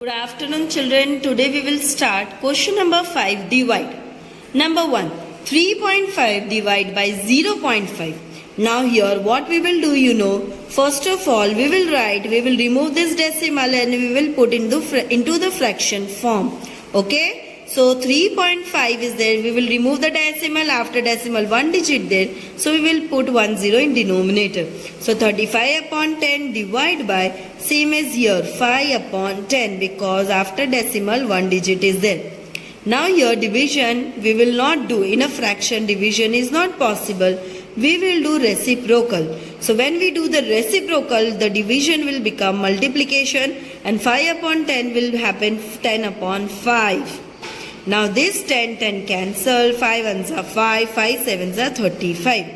Good afternoon children. Today we will start question number 5 divide. Number 1 3.5 divide by 0.5. Now here what we will do first of all we will remove this decimal and we will put into the fraction form. Okay. So 3.5 is there. We will remove the decimal. After decimal 1 digit there. So we will put 10 in denominator. So 35 upon 10 divide by same as here 5 upon 10 because after decimal 1 digit is there. Now here division we will not do. In a fraction division is not possible. We will do reciprocal. So when we do the reciprocal the division will become multiplication and 5 upon 10 will happen 10 upon 5. Now this 10 cancel, 5 ones are 5, 5 sevens are 35.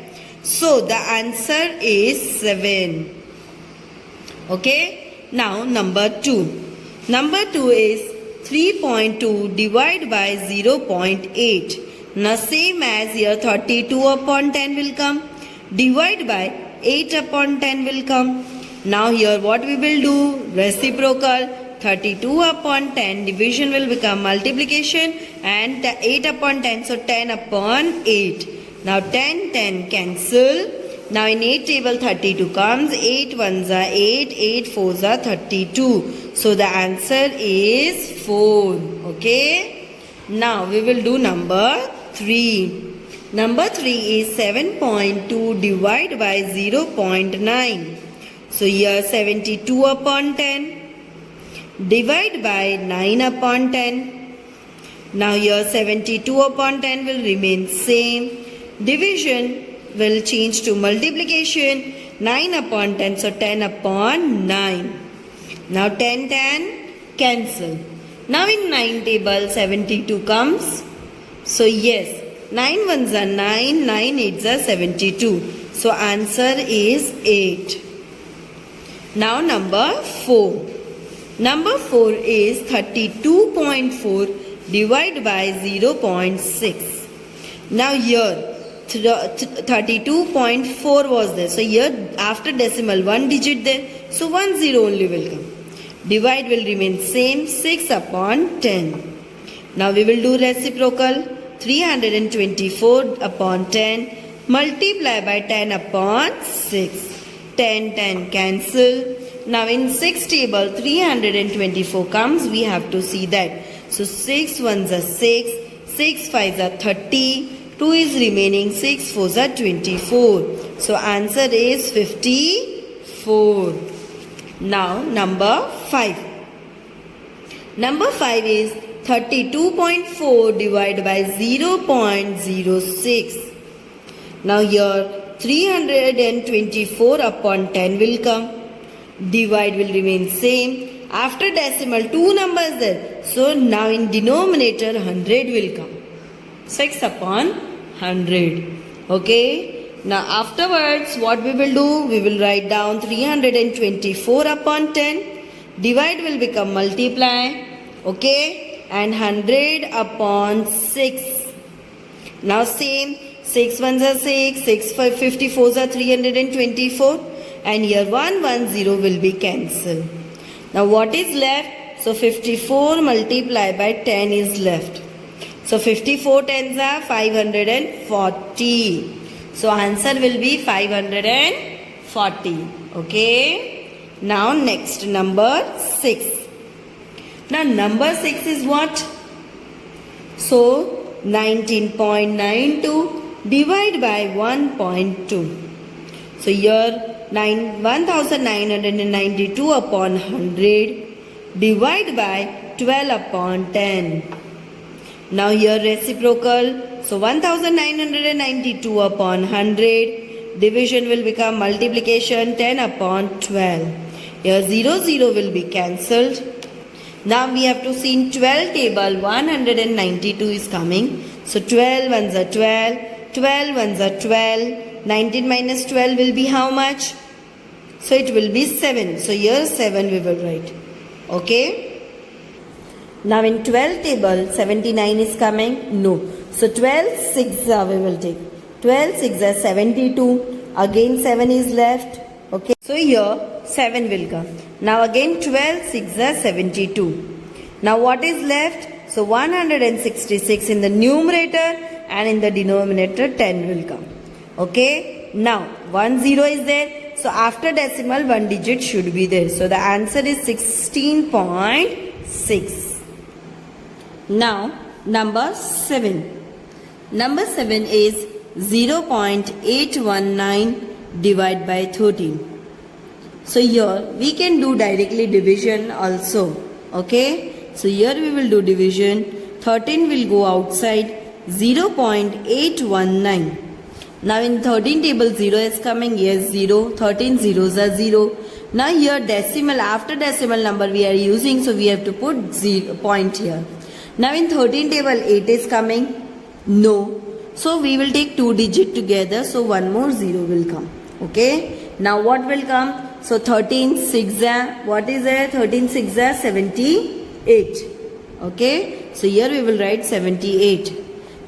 So the answer is 7. Okay. Now number 2. Number 2 is 3.2 divide by 0.8. Now same as here 32 upon 10 will come. Divide by 8 upon 10 will come. Now here what we will do? Reciprocal. 32 upon 10 division will become multiplication and 8 upon 10 so 10 upon 8. Now 10 cancel. Now in 8 table 32 comes. 8 ones are 8, 8 fours are 32. So the answer is 4. Okay. Now we will do number 3. Number 3 is 7.2 divide by 0.9. So here 72 upon 10. Divide by 9 upon 10. Now here 72 upon 10 will remain same. Division will change to multiplication. 9 upon 10. So 10 upon 9. Now 10 cancel. Now in 9 table 72 comes. So yes. 9 ones are 9. 9 eights are 72. So answer is 8. Now number 4. Number 4 is 32.4 divided by 0.6. Now here 32.4 was there. So here after decimal 1 digit there. So 1 0 only will come. Divide will remain same 6 upon 10. Now we will do reciprocal. 324 upon 10 multiply by 10 upon 6. 10 cancel. Now in 6 table 324 comes, we have to see that. So 6 ones are 6, 6 fives are 30, 2 is remaining, 6 fours are 24. So answer is 54. Now number 5. Number 5 is 32.4 divided by 0.06. Now here 324 upon 10 will come. Divide will remain same. After decimal 2 numbers there. So now in denominator 100 will come. 6 upon 100. Okay. Now afterwards what we will do? We will write down 324 upon 10. Divide will become multiply. Okay. And 100 upon 6. Now same. 6 ones are 6. 6 54s are 324. And here 110 will be cancelled. Now what is left? So 54 multiplied by 10 is left. So 54 tens are 540. So answer will be 540. Okay. Now next number 6. Now number 6 is what? So 19.92 divide by 1.2. So here 1992 upon 100 divide by 12 upon 10. Now here reciprocal. So 1992 upon 100 division will become multiplication 10 upon 12. Here 0 will be cancelled. Now we have to see in 12 table 192 is coming. So 12 ones are 12, 12 ones are 12. 19 minus 12 will be how much? So it will be 7. So here 7 we will write. Okay. Now in 12 table 79 is coming. No. So 12 6 we will take. 12 6 are 72. Again 7 is left. Okay. So here 7 will come. Now again 12 6 are 72. Now what is left? So 166 in the numerator and in the denominator 10 will come. Okay. Now 10 is there. So after decimal 1 digit should be there. So the answer is 16.6. Now number 7. Number 7 is 0.819 divided by 13. So here we can do directly division also. Okay. So here we will do division. 13 will go outside. 0.819. Now in 13 table 0 is coming. Yes, 0. 13 zeros are 0. Now here decimal, after decimal number we are using. So we have to put 0 point here. Now in 13 table 8 is coming. No. So we will take 2 digit together. So one more 0 will come. Okay. Now what will come? So 13 6 what is there? 13 6 78. Okay. So here we will write 78.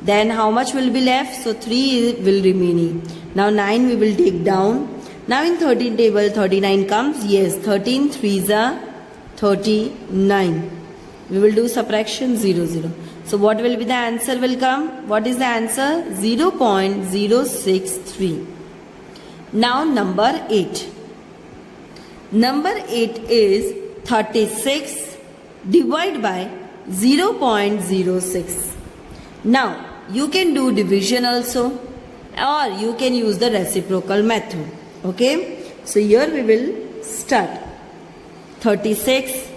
Then how much will be left? So 3 will remaining. Now 9 we will take down. Now in 13 table 39 comes. Yes, 13 3s are 39. We will do subtraction 0 0. So what will be the answer will come? What is the answer? 0.063. Now number 8. Number 8 is 36 divided by 0.06. Now you can do division also, or you can use the reciprocal method. Okay. So here we will start. 36.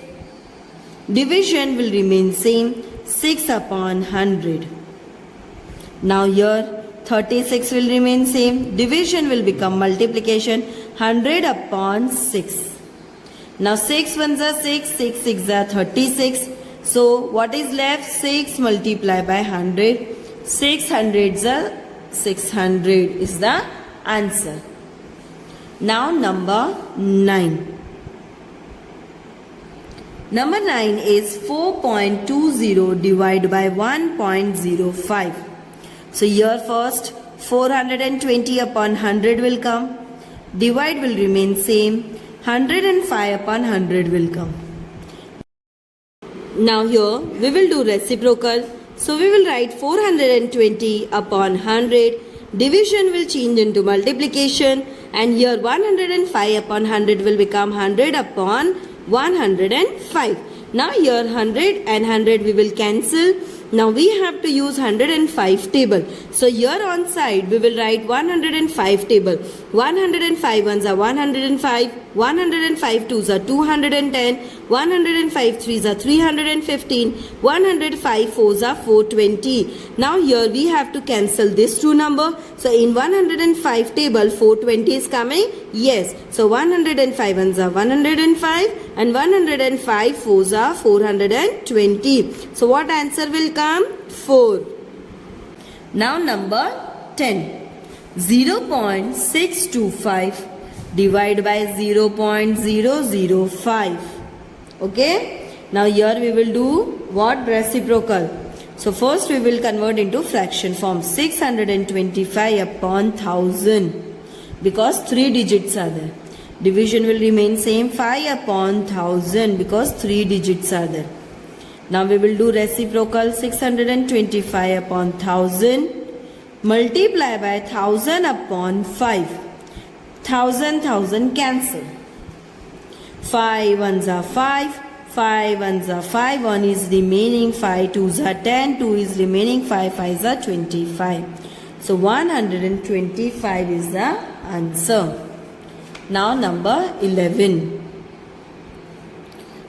Division will remain same. 6 upon 100. Now here 36 will remain same. Division will become multiplication. 100 upon 6. Now 6 ones are 6. 6 6 are 36. So what is left? 6 multiplied by 100. 600s are 600 is the answer. Now number 9. Number 9 is 4.20 divided by 1.05. So here first 420 upon 100 will come. Divide will remain same. 105 upon 100 will come. Now here we will do reciprocal. So we will write 420 upon 100. Division will change into multiplication. And here 105 upon 100 will become 100 upon 105. Now here 100 and 100 we will cancel. Now we have to use 105 table. So here on side we will write 105 table. 105 ones are 105. 105 twos are 210. 105 threes are 315. 105 fours are 420. Now here we have to cancel this two number. So in 105 table 420 is coming. Yes. So 105 ones are 105 and 105 fours are 420. So what answer will come? 4. Now number 10. 0.625 divided by 0.005. Okay. Now here we will do what? Reciprocal. So first we will convert into fraction form. 625 upon 1000. Because 3 digits are there. Division will remain same. 5 upon 1000 because 3 digits are there. Now we will do reciprocal. 625 upon 1000 multiply by 1000 upon 5. 1000 cancel. 5 ones are 5. 5 ones are 5. 1 is remaining. 5 twos are 10. 2 is remaining. 5 fives are 25. So 125 is the answer. Now number 11.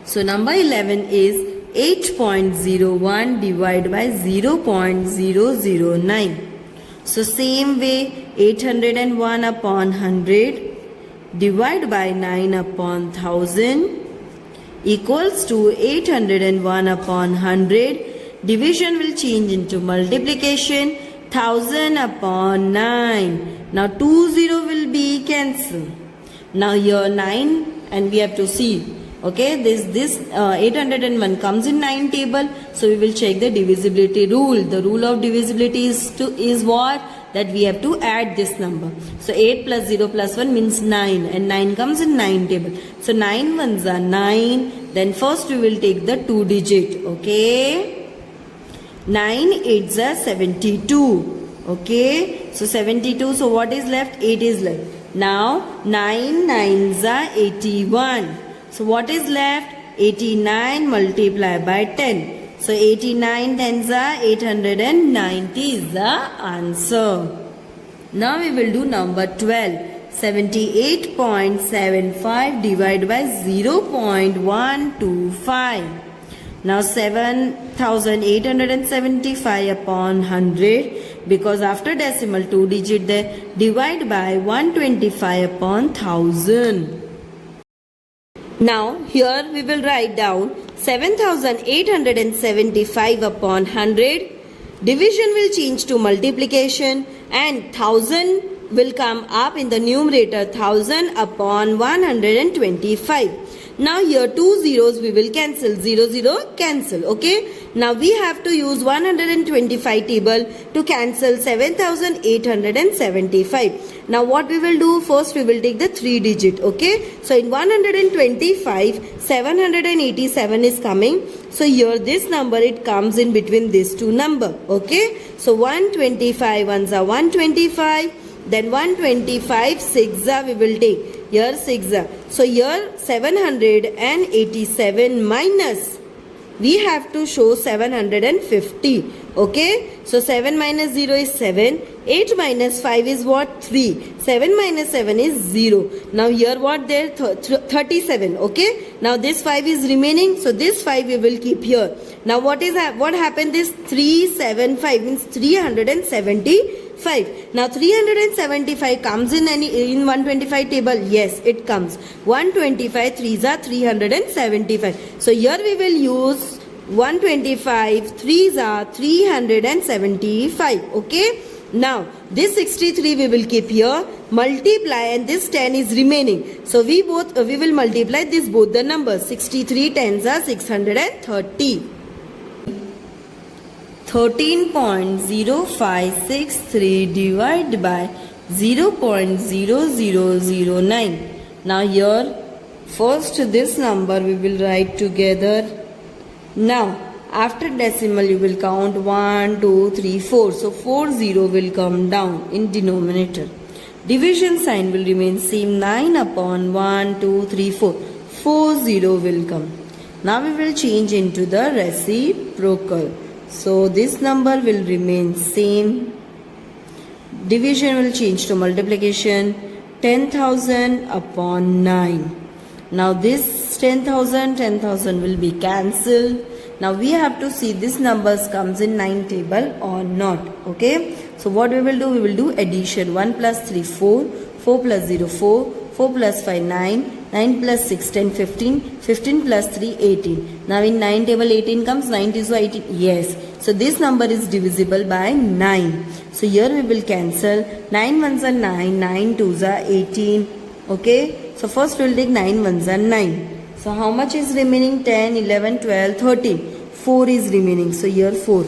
So number 11 is 8.01 divided by 0.009. So same way 801 upon 100 divided by 9 upon 1000 equals to 801 upon 100. Division will change into multiplication. 1000 upon 9. Now 20 will be cancelled. Now here 9 and we have to see. Okay, this 801 comes in 9 table. So we will check the divisibility rule. The rule of divisibility is what? That we have to add this number. So 8 plus 0 plus 1 means 9 and 9 comes in 9 table. So 9 ones are 9, Then first we will take the 2 digit. Okay. 9 8s are 72. Okay. So 72. So what is left? 8 is left. Now 9 9s are 81. So what is left? 89 multiplied by 10. So 89 tens are 890 is the answer. Now we will do number 12. 78.75 divided by 0.125. Now 7875 upon 100, because after decimal 2 digit there, divide by 125 upon 1000. Now here we will write down 7875 upon 100. Division will change to multiplication and 1000 will come up in the numerator, 1000 upon 125. Now here 2 zeros we will cancel, 0 0 cancel. Okay. Now we have to use 125 table to cancel 7875. Now what we will do, first we will take the 3 digit. Okay. So in 125 787 is coming. So here this number, it comes in between these two number. Okay. So 125 ones are 125. Then 125 6 we will take. Here 6. So here 787 minus, we have to show 750. Okay. So 7 minus 0 is 7. 8 minus 5 is what? 3. 7 minus 7 is 0. Now here what there? 37. Okay. Now this 5 is remaining. So this 5 we will keep here. Now what happened? This 375 means 375. Now 375 comes in 125 table. Yes, it comes. 125 3s are 375. So here we will use 125 3s are 375. Okay. Now this 63 we will keep here, multiply, and this 10 is remaining. So we will multiply this both the numbers. 63 10s are 630. 13.0563 divided by 0.0009. Now here first this number we will write together. Now after decimal you will count 1 2 3 4. So 40 will come down in denominator. Division sign will remain same, 9 upon 1 2 3 4. 40 will come. Now we will change into the reciprocal. So this number will remain same. Division will change to multiplication. 10,000 upon 9. Now this 10,000 will be cancelled. Now we have to see this numbers comes in 9 table or not. Okay. So what we will do? We will do addition. 1 plus 3 4. 4 plus 0 4. 4 plus 5 9. 9 plus 6 10 15. 15 plus 3 18. Now in 9 table 18 comes. 9 is 18. Yes. So this number is divisible by 9. So here we will cancel. 9 ones are 9. 9 twos are 18. Okay. So first we will take 9 ones are 9. So how much is remaining? 10, 11, 12, 13. 4 is remaining. So here 4.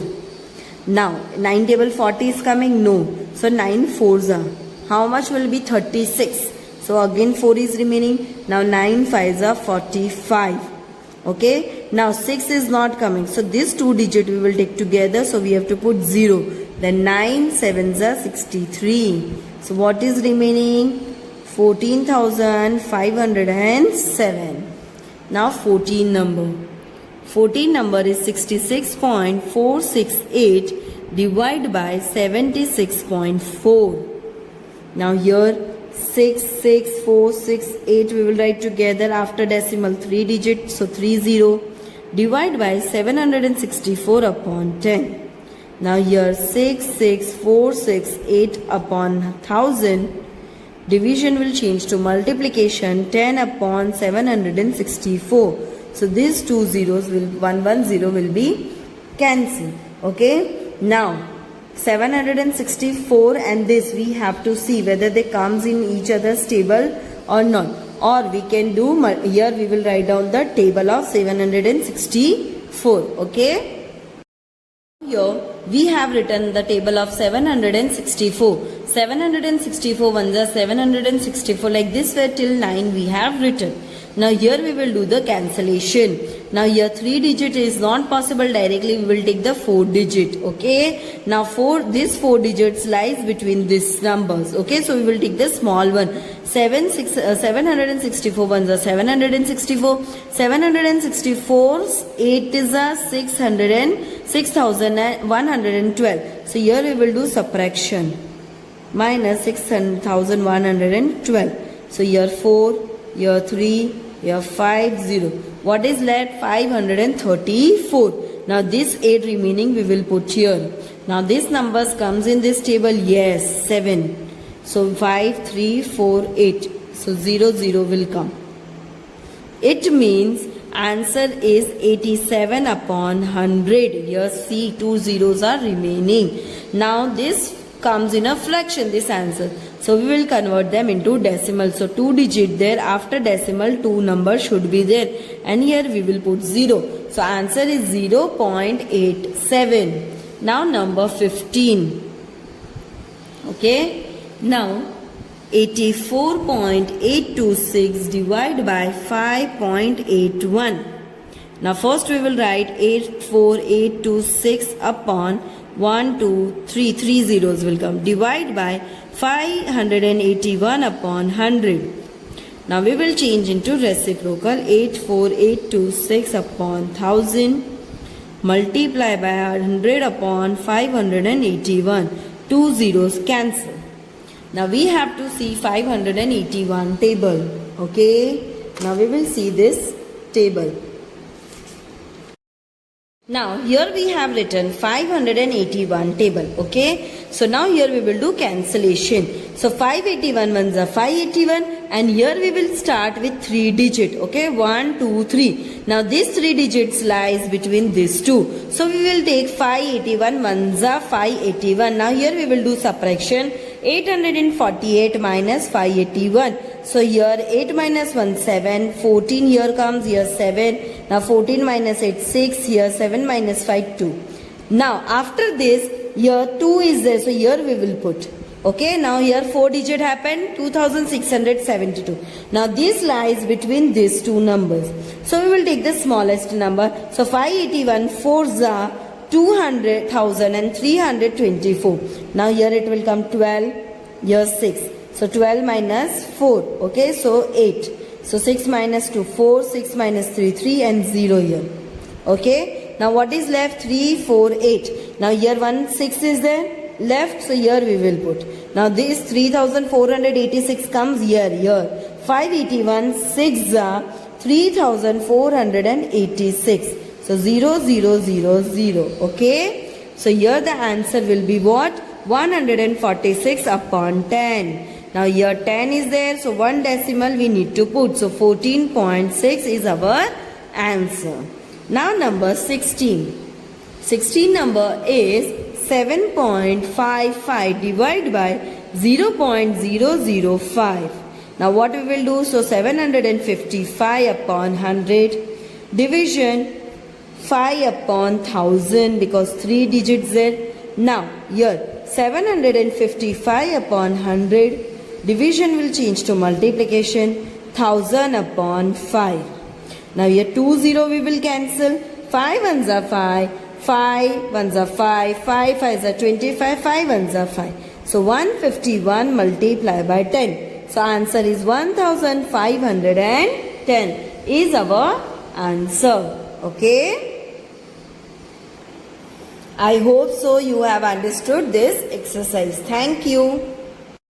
Now 9 table 40 is coming? No. So 9 4s are. How much will be? 36. So again 4 is remaining. Now 9 5s are 45. Okay. Now 6 is not coming. So this 2 digit we will take together. So we have to put 0. Then 9 7s are 63. So what is remaining? 14,507. Now 14 number. 14 number is 66.468 divided by 76.4. Now here 6, 6, 4, 6, 8 we will write together after decimal 3 digits. So 30. Divide by 764 upon 10. Now here 6, 6, 4, 6, 8 upon 1000. Division will change to multiplication. 10 upon 764. So these 2 zeros will 110 will be cancelled. Okay. Now 764 and this we have to see whether they comes in each other's table or not. Or we can do, here we will write down the table of 764. Okay. Here we have written the table of 764. 764 ones are 764, like this way till 9 we have written. Now here we will do the cancellation. Now here 3 digit is not possible directly, we will take the 4 digit. Okay. Now this 4 digits lies between these numbers. Okay. So we will take the small one. 764 ones are 764. 764 8 is a 6112. So here we will do subtraction. Minus 6112. So here 4, here 3, here 5, 0. What is left? 534. Now this 8 remaining we will put here. Now this numbers comes in this table. Yes, 7. So 5, 3, 4, 8. So 0, 0 will come. It means answer is 87 upon 100. Here see 2 zeros are remaining. Now this comes in a fraction, this answer. So we will convert them into decimal. So 2 digit there, after decimal 2 numbers should be there. And here we will put 0. So answer is 0.87. Now number 15. Okay. Now 84.826 divided by 5.81. Now first we will write 84826 upon 1, 2, 3, 3 zeros will come. Divide by 581 upon 100. Now we will change into reciprocal. 84826 upon 1000. Multiply by 100 upon 581. 2 zeros cancel. Now we have to see 581 table. Okay. Now we will see this table. Now here we have written 581 table. Okay. So now here we will do cancellation. So 581 ones are 581 and here we will start with 3 digit. Okay. 1, 2, 3. Now these 3 digits lies between these two. So we will take 581 ones are 581. Now here we will do subtraction. 848 minus 581. So here 8 minus 1 7. 14 here comes, here 7. Now 14 minus 8 6. Here 7 minus 5 2. Now after this here 2 is there. So here we will put. Okay. Now here 4 digit happened. 2672. Now this lies between these two numbers. So we will take the smallest number. So 581 4s are 200,324. Now here it will come 12. Here 6. So 12 minus 4. Okay. So 8. So 6 minus 2 4. 6 minus 3 3 and 0 here. Okay. Now what is left? 3 4 8. Now here 1 6 is there left. So here we will put. Now this 3486 comes here. 581 6 are 3486. So 0 0 0 0. Okay. So here the answer will be what? 146 upon 10. Now here 10 is there. So one decimal we need to put. So 14.6 is our answer. Now number 16. 16 number is 7.55 divided by 0.005. Now what we will do? So 755 upon 100. Division 5 upon 1000 because 3 digits there. Now here 755 upon 100. Division will change to multiplication. 1000 upon 5. Now here 2 0 we will cancel. 5 ones are 5. 5 ones are 5. 5 5s are 25. 5 ones are 5. So 151 multiplied by 10. So answer is 1510 is our answer. Okay. I hope so you have understood this exercise. Thank you.